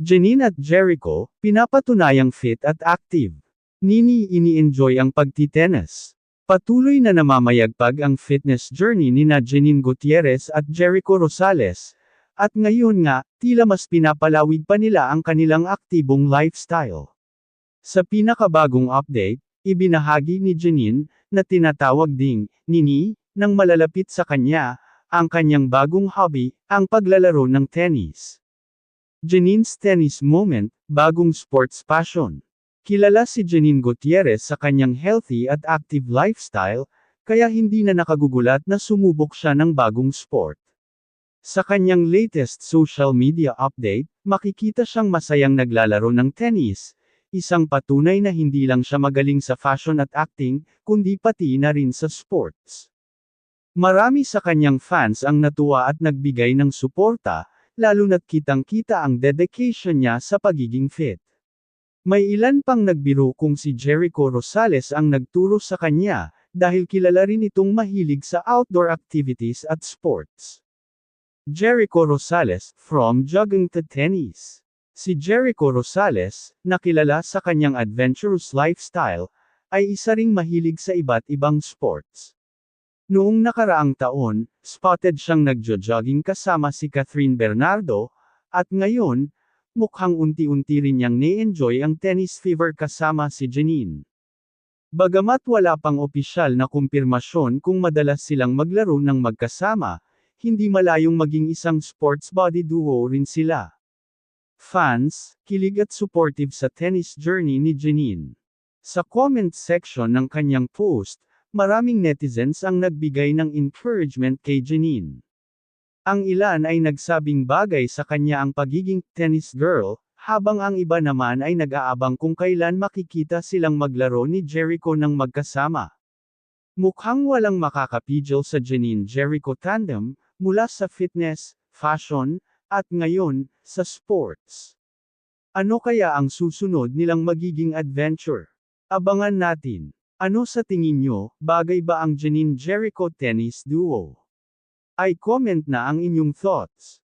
Janine at Jericho, pinapatunayang fit at active. Nini ini-enjoy ang pagtitennis. Patuloy na namamayagpag ang fitness journey ni Janine Gutierrez at Jericho Rosales, at ngayon nga, tila mas pinapalawig pa nila ang kanilang aktibong lifestyle. Sa pinakabagong update, ibinahagi ni Janine, na tinatawag ding Nini, nang malalapit sa kanya, ang kanyang bagong hobby, ang paglalaro ng tennis. Janine's tennis moment, bagong sports passion. Kilala si Janine Gutierrez sa kanyang healthy at active lifestyle, kaya hindi na nakagugulat na sumubok siya ng bagong sport. Sa kanyang latest social media update, makikita siyang masayang naglalaro ng tennis, isang patunay na hindi lang siya magaling sa fashion at acting, kundi pati na rin sa sports. Marami sa kanyang fans ang natuwa at nagbigay ng suporta, lalo na't kitang-kita ang dedication niya sa pagiging fit. May ilan pang nagbiro kung si Jericho Rosales ang nagturo sa kanya, dahil kilala rin itong mahilig sa outdoor activities at sports. Jericho Rosales, from jogging to tennis. Si Jericho Rosales, na kilala sa kanyang adventurous lifestyle, ay isa ring mahilig sa iba't ibang sports. Noong nakaraang taon, spotted siyang nagjo-jogging kasama si Catherine Bernardo, at ngayon, mukhang unti-unti rin niyang ni-enjoy ang tennis fever kasama si Janine. Bagamat wala pang opisyal na kumpirmasyon kung madalas silang maglaro ng magkasama, hindi malayong maging isang sports body duo rin sila. Fans, kilig at supportive sa tennis journey ni Janine. Sa comment section ng kanyang post, maraming netizens ang nagbigay ng encouragement kay Janine. Ang ilan ay nagsabing bagay sa kanya ang pagiging tennis girl, habang ang iba naman ay nag-aabang kung kailan makikita silang maglaro ni Jericho ng magkasama. Mukhang walang makakapigil sa Janine-Jericho tandem, mula sa fitness, fashion, at ngayon, sa sports. Ano kaya ang susunod nilang magiging adventure? Abangan natin. Ano sa tingin nyo, bagay ba ang Janine-Jericho tennis duo? I-comment na ang inyong thoughts.